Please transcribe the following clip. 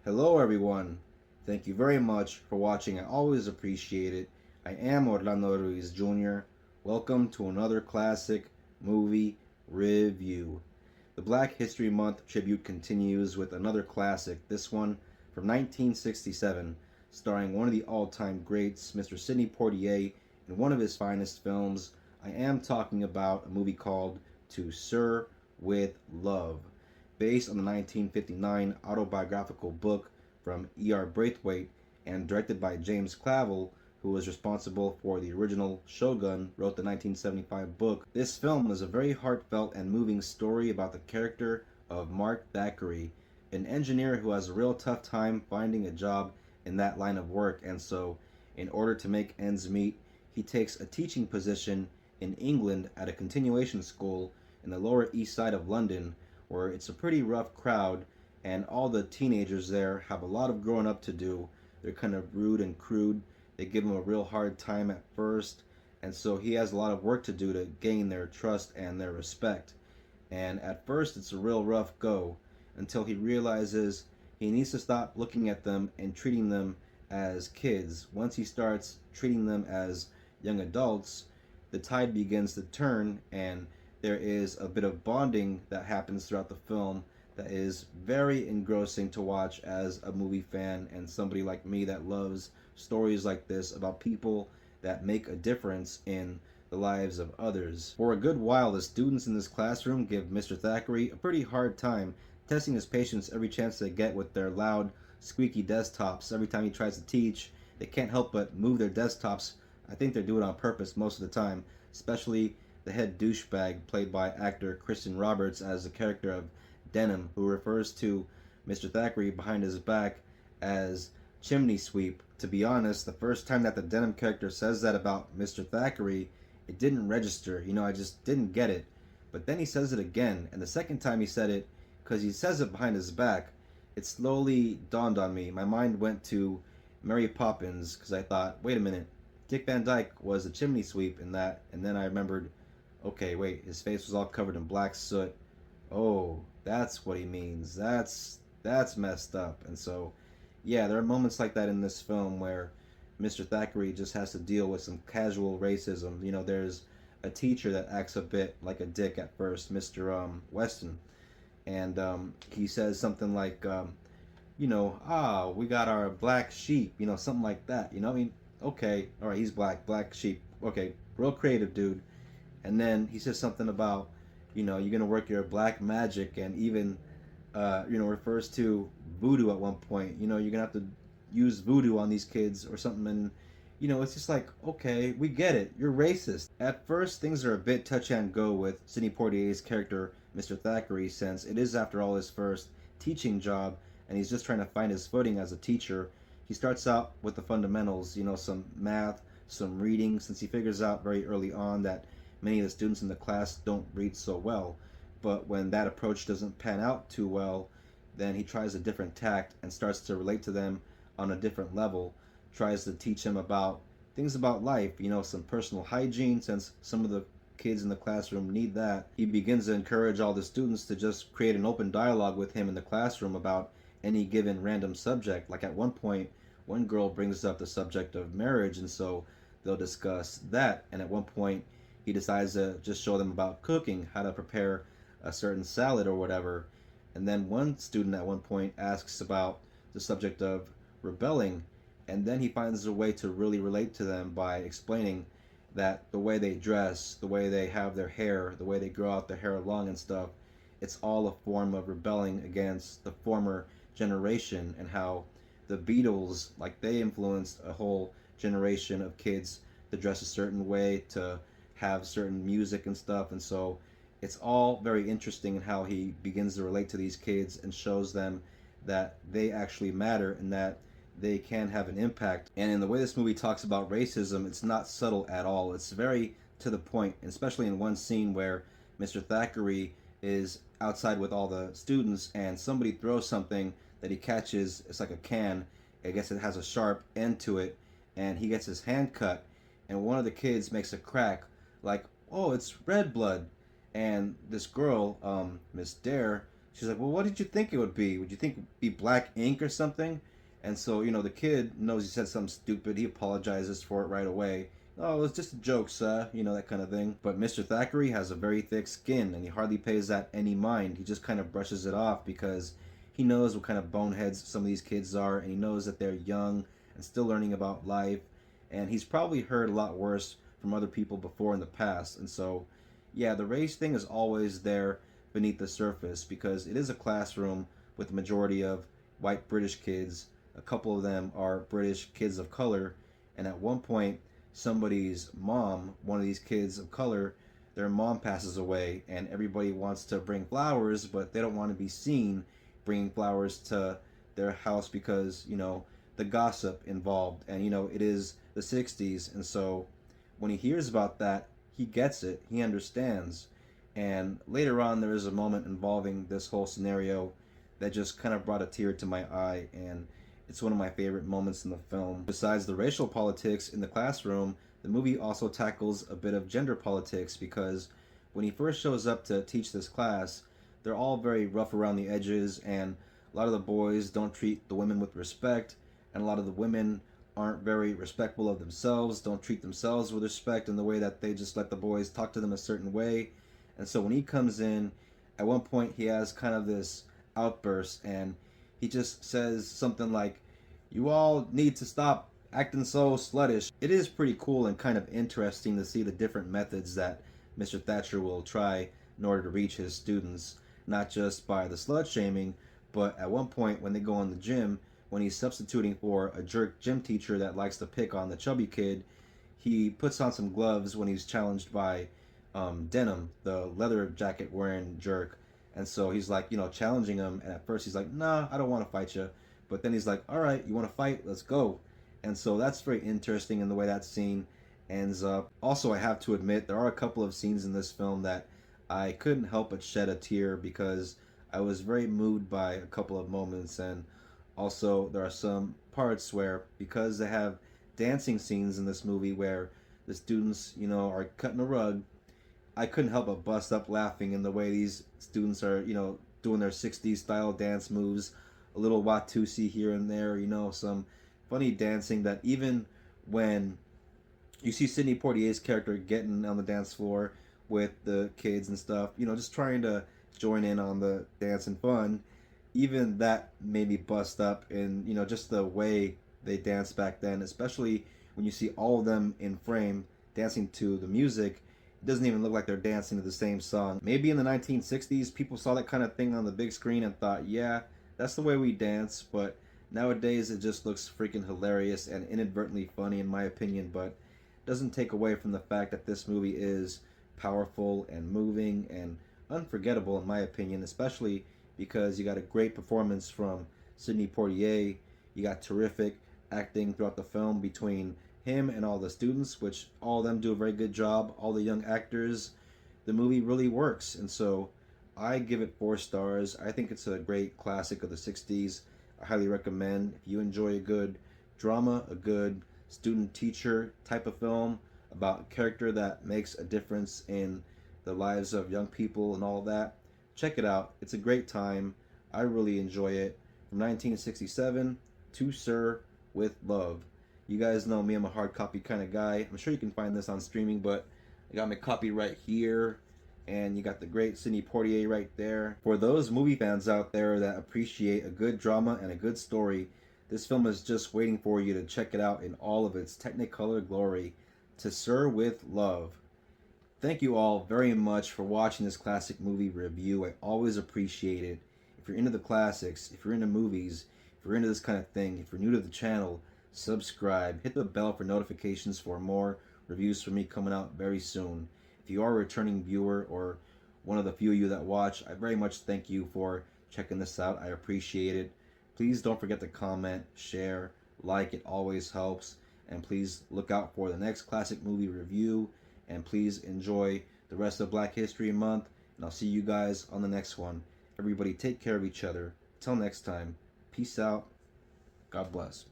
Hello, everyone. Thank you very much for watching. I always appreciate it. I am Orlando Ruiz Jr. Welcome to another classic movie review. The Black History Month tribute continues with another classic, this one from 1967, starring one of the all time greats, Mr. Sidney Poitier, in one of his finest films. I am talking about a movie called To Sir with Love, based on the 1959 autobiographical book from E.R. Braithwaite and directed by James Clavell, who was responsible for the original Shogun, wrote the 1975 book. This film is a very heartfelt and moving story about the character of Mark Thackeray, an engineer who has a real tough time finding a job in that line of work, and so, in order to make ends meet, he takes a teaching position in England at a continuation school in the Lower East Side of London, where it's a pretty rough crowd and all the teenagers there have a lot of growing up to do. They're kind of rude and crude. They give him a real hard time at first, and so he has a lot of work to do to gain their trust and their respect. And at first, it's a real rough go until he realizes he needs to stop looking at them and treating them as kids. Once he starts treating them as young adults, the tide begins to turn, and there is a bit of bonding that happens throughout the film that is very engrossing to watch as a movie fan and somebody like me that loves stories like this about people that make a difference in the lives of others. For a good while, the students in this classroom give Mr. Thackeray a pretty hard time, testing his patience every chance they get with their loud, squeaky desktops. Every time he tries to teach, they can't help but move their desktops. I think they do it on purpose most of the time, especially the head douchebag played by actor Kristen Roberts as the character of Denham, who refers to Mr. Thackeray behind his back as chimney sweep. To be honest, the first time that the Denham character says that about Mr. Thackeray, it didn't register. I just didn't get it. But then he says it again, and the second time he said it, because he says it behind his back, it slowly dawned on me. My mind went to Mary Poppins, because I thought, wait a minute, Dick Van Dyke was a chimney sweep in that, and then I remembered, okay, wait, his face was all covered in black soot. Oh, that's what he means. That's messed up. And so, yeah, there are moments like that in this film where Mr. Thackeray just has to deal with some casual racism. There's a teacher that acts a bit like a dick at first, Mr. Weston, and he says something like, we got our black sheep, something like that. Okay, all right, he's black, black sheep. Okay, real creative dude. And then he says something about, you're gonna work your black magic, and even, refers to voodoo at one point. You're gonna have to use voodoo on these kids or something, and it's just like, okay, we get it. You're racist. At first, things are a bit touch and go with Sidney Poitier's character, Mr. Thackeray, since it is, after all, his first teaching job, and he's just trying to find his footing as a teacher. He starts out with the fundamentals, some math, some reading, since he figures out very early on that many of the students in the class don't read so well. But when that approach doesn't pan out too well, then he tries a different tact and starts to relate to them on a different level, tries to teach them about things about life, some personal hygiene, since some of the kids in the classroom need that. He begins to encourage all the students to just create an open dialogue with him in the classroom about any given random subject. Like at one point, one girl brings up the subject of marriage, and so they'll discuss that. And at one point, he decides to just show them about cooking, how to prepare a certain salad or whatever. And then one student at one point asks about the subject of rebelling, and then he finds a way to really relate to them by explaining that the way they dress, the way they have their hair, the way they grow out their hair long and stuff, it's all a form of rebelling against the former generation, and how the Beatles, like, they influenced a whole generation of kids to dress a certain way, to have certain music and stuff. And so it's all very interesting in how he begins to relate to these kids and shows them that they actually matter and that they can have an impact. And in the way this movie talks about racism, it's not subtle at all. It's very to the point, especially in one scene where Mr. Thackeray is outside with all the students and somebody throws something that he catches. It's like a can. I guess it has a sharp end to it, and he gets his hand cut, and one of the kids makes a crack like, oh, it's red blood. And this girl, Miss Dare, She's like, well, what did you think it would be? Would you think it'd be black ink or something? And so, the kid knows he said something stupid. He apologizes for it right away. Oh, it was just a joke, sir. That kind of thing. But Mr. Thackeray has a very thick skin, and he hardly pays that any mind. He just kind of brushes it off because he knows what kind of boneheads some of these kids are, and he knows that they're young and still learning about life. And he's probably heard a lot worse from other people before in the past. And so, yeah, the race thing is always there beneath the surface because it is a classroom with the majority of white British kids. A couple of them are British kids of color, and at one point, somebody's mom, one of these kids of color, their mom passes away, and everybody wants to bring flowers, but they don't want to be seen bringing flowers to their house because, the gossip involved, and, it is the 60s, and so when he hears about that, he gets it, he understands. And later on, there is a moment involving this whole scenario that just kind of brought a tear to my eye, and it's one of my favorite moments in the film. Besides the racial politics in the classroom, the movie also tackles a bit of gender politics because when he first shows up to teach this class, they're all very rough around the edges, and a lot of the boys don't treat the women with respect, and a lot of the women aren't very respectful of themselves, don't treat themselves with respect in the way that they just let the boys talk to them a certain way. And so when he comes in, at one point he has kind of this outburst and he just says something like, "You all need to stop acting so sluttish." It is pretty cool and kind of interesting to see the different methods that Mr. Thatcher will try in order to reach his students, not just by the slut shaming, but at one point when they go in the gym, when he's substituting for a jerk gym teacher that likes to pick on the chubby kid, he puts on some gloves when he's challenged by Denim, the leather jacket wearing jerk. And so he's like, challenging him. And at first he's like, nah, I don't want to fight you. But then he's like, all right, you want to fight? Let's go. And so that's very interesting in the way that scene ends up. Also, I have to admit, there are a couple of scenes in this film that I couldn't help but shed a tear because I was very moved by a couple of moments. And also, there are some parts where, because they have dancing scenes in this movie where the students, are cutting a rug, I couldn't help but bust up laughing in the way these students are, doing their 60s style dance moves, a little Watusi here and there, some funny dancing that even when you see Sidney Poitier's character getting on the dance floor with the kids and stuff, just trying to join in on the dance and fun, even that made me bust up in, just the way they danced back then, especially when you see all of them in frame dancing to the music. It doesn't even look like they're dancing to the same song. Maybe in the 1960s, people saw that kind of thing on the big screen and thought, yeah, that's the way we dance, but nowadays it just looks freaking hilarious and inadvertently funny in my opinion, but it doesn't take away from the fact that this movie is powerful and moving and unforgettable in my opinion, especially because you got a great performance from Sidney Poitier. You got terrific acting throughout the film between him and all the students, which all of them do a very good job. All the young actors, the movie really works, and so I give it 4 stars. I think it's a great classic of the 60s. I highly recommend if you enjoy a good drama, a good student teacher type of film about a character that makes a difference in the lives of young people and all of that. Check it out. It's a great time. I really enjoy it. From 1967, To Sir with Love. You guys know me, I'm a hard copy kind of guy. I'm sure you can find this on streaming, but I got my copy right here. And you got the great Sidney Poitier right there. For those movie fans out there that appreciate a good drama and a good story, this film is just waiting for you to check it out in all of its technicolor glory. To Sir with Love. Thank you all very much for watching this classic movie review. I always appreciate it. If you're into the classics, if you're into movies, if you're into this kind of thing, if you're new to the channel, subscribe. Hit the bell for notifications for more reviews from me coming out very soon. If you are a returning viewer or one of the few of you that watch, I very much thank you for checking this out. I appreciate it. Please don't forget to comment, share, like. It always helps. And please look out for the next classic movie review. And please enjoy the rest of Black History Month. And I'll see you guys on the next one. Everybody take care of each other. Till next time, peace out. God bless.